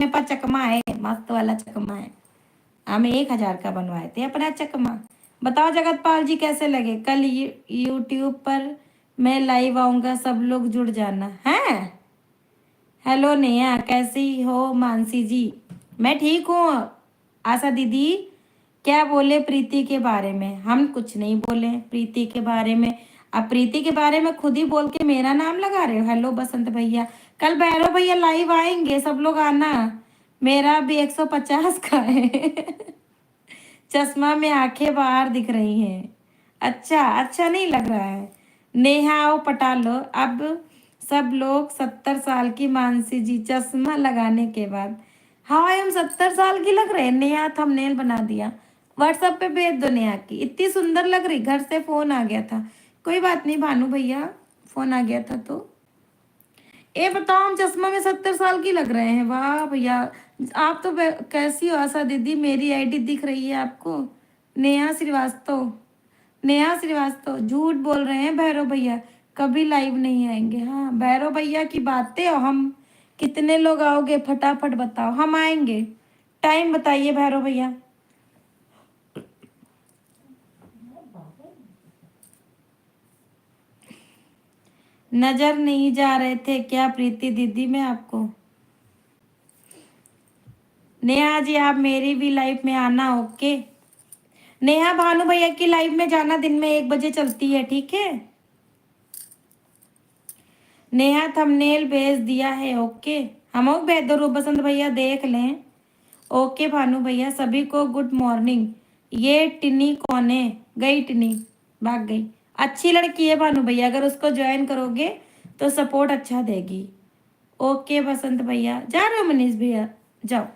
मेरे पास चकमा है, मस्त वाला चकमा है। हम 1,000 का बनवाए थे अपना चकमा। बताओ जगतपाल जी कैसे लगे? कल यूट्यूब पर मैं लाइव आऊंगा, सब लोग जुड़ जाना है। हेलो नेहा, कैसी हो? मानसी जी, मैं ठीक हूँ। आशा दीदी क्या बोले प्रीति के बारे में? हम कुछ नहीं बोले प्रीति के बारे में। अब प्रीति के बारे में खुद ही बोल के मेरा नाम लगा रहे हो। हेलो बसंत भैया, कल भैरव भैया लाइव आएंगे, सब लोग आना। मेरा भी 150 का है। चश्मा में आंखें बाहर दिख रही हैं। अच्छा अच्छा नहीं लग रहा है। नेहा आओ पटा लो अब। सब लोग 70 साल की। मानसी जी चश्मा लगाने के बाद, हाँ हम 70 साल की लग रहे हैं। नेहा थंबनेल बना दिया, व्हाट्सएप पे भेज दो। नेहा की इतनी सुंदर लग रही। घर से फोन आ गया था, कोई बात नहीं भानु भैया, फोन आ गया था तो। ये बताओ, हम चश्मा में 70 साल की लग रहे हैं। वाह भैया, आप तो कैसी हो? आशा दीदी मेरी आईडी दिख रही है आपको? नेहा श्रीवास्तव, नेहा श्रीवास्तव झूठ बोल रहे हैं भैरव भैया, कभी लाइव नहीं आएंगे। हाँ भैरव भैया की बातें, और हम कितने लोग आओगे फटाफट बताओ, हम आएंगे। टाइम बताइए भैरव भैया। नजर नहीं जा रहे थे क्या प्रीति दीदी में आपको? नेहा जी आप मेरी भी लाइफ में आना, ओके। नेहा भानु भैया की लाइव में जाना, दिन में 1 बजे चलती है, ठीक है। नेहा थंबनेल भेज दिया है, ओके। हम भेज दो, रूप बसंत भैया देख लें। ओके भानु भैया, सभी को गुड मॉर्निंग। ये टिनी कौन है? गई टिनी, भाग गई। अच्छी लड़की है भानु भैया, अगर उसको ज्वाइन करोगे तो सपोर्ट अच्छा देगी। ओके बसंत भैया, जा रहे हो मनीष भैया? जाओ,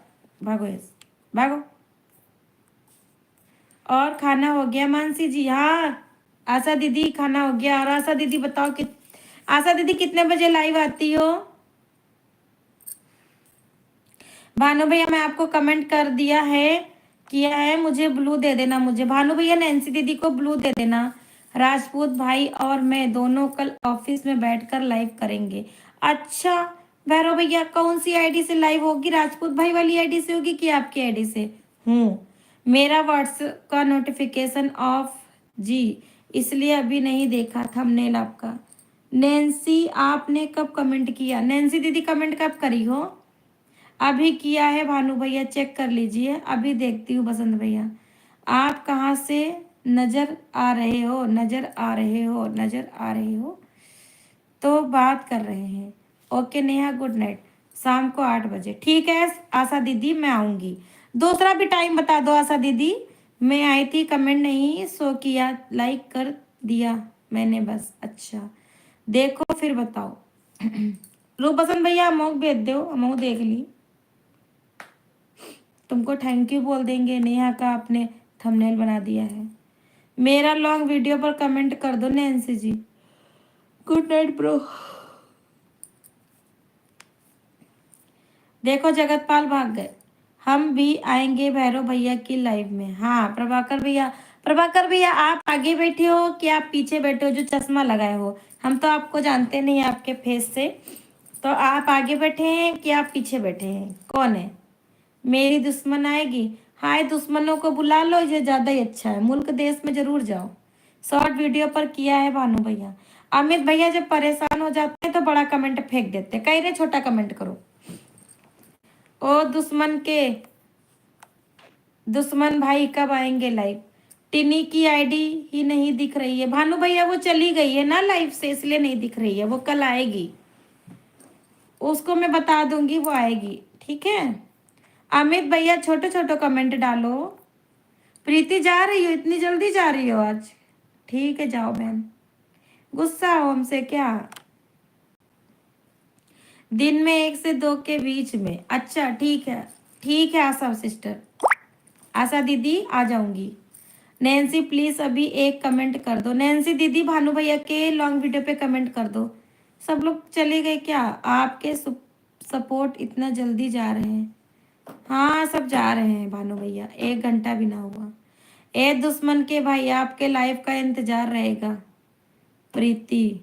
भागो यस, भागो। और खाना हो गया मानसी जी? हाँ आशा दीदी खाना हो गया। और आशा दीदी बताओ कि आशा दीदी कितने बजे लाइव आती हो? भानु भैया मैं आपको कमेंट कर दिया है, किया है, मुझे ब्लू दे देना। मुझे भानु भैया नैन्सी दीदी को ब्लू दे देना। राजपूत भाई और मैं दोनों कल ऑफिस में बैठकर लाइव करेंगे। अच्छा भैरव भैया कौन सी आईडी से लाइव होगी? राजपूत भाई वाली आईडी से होगी कि आपकी आईडी से? हूँ, मेरा व्हाट्सएप का नोटिफिकेशन ऑफ जी, इसलिए अभी नहीं देखा थंबनेल आपका। नैन्सी आपने कब कमेंट किया? नैन्सी दीदी कमेंट कब करी हो? अभी किया है भानु भैया, चेक कर लीजिए, अभी देखती हूँ। बसंत भैया आप कहाँ से नजर आ रहे हो? नजर आ रहे हो, नजर आ रहे हो तो बात कर रहे हैं। ओके नेहा गुड नाइट, शाम को 8 बजे, ठीक है आशा दीदी मैं आऊंगी। दूसरा भी टाइम बता दो आशा दीदी। मैं आई थी, कमेंट नहीं सो किया, लाइक कर दिया मैंने बस। अच्छा देखो फिर बताओ। रूप बसंत भैया अमोक भेज दो, अमोक देख ली। तुमको थैंक यू बोल देंगे, नेहा का आपने थंबनेल बना दिया है। मेरा लॉन्ग वीडियो पर कमेंट कर दो Nancy ji. Good night bro. देखो जगतपाल भाग गए। हम भी आएंगे भैरव भैया की लाइव में। हाँ प्रभाकर भैया, प्रभाकर भैया आप आगे बैठे हो कि आप पीछे बैठे हो जो चश्मा लगाए हो? हम तो आपको जानते नहीं आपके फेस से, तो आप आगे बैठे हैं कि आप पीछे बैठे हैं? कौन है? मेरी दुश्मन आएगी। हाय दुश्मनों को बुला लो, ये ज्यादा ही अच्छा है। मुल्क देश में जरूर जाओ। शॉर्ट वीडियो पर किया है भानु भैया। अमित भैया जब परेशान हो जाते हैं तो बड़ा कमेंट फेंक देते हैं, कह रहे छोटा कमेंट करो। ओ दुश्मन के दुश्मन भाई कब आएंगे लाइव? टिनी की आईडी ही नहीं दिख रही है भानु भैया, वो चली गई है ना लाइव से, इसलिए नहीं दिख रही है। वो कल आएगी, उसको मैं बता दूंगी, वो आएगी, ठीक है। अमित भैया छोटे छोटे कमेंट डालो। प्रीति जा रही हो? इतनी जल्दी जा रही हो आज? ठीक है जाओ बहन, गुस्सा हो हमसे क्या? दिन में 1 से 2 के बीच में। अच्छा ठीक है, ठीक है आशा सिस्टर, आशा दीदी आ जाऊंगी। नैन्सी प्लीज अभी एक कमेंट कर दो। नैन्सी दीदी भानु भैया के लॉन्ग वीडियो पे कमेंट कर दो। सब लोग चले गए क्या? आपके सपोर्ट इतना जल्दी जा रहे हैं? हाँ सब जा रहे हैं भानु भैया, 1 घंटा भी ना हुआ। ए दुश्मन के भाई आपके लाइफ का इंतजार रहेगा। प्रीति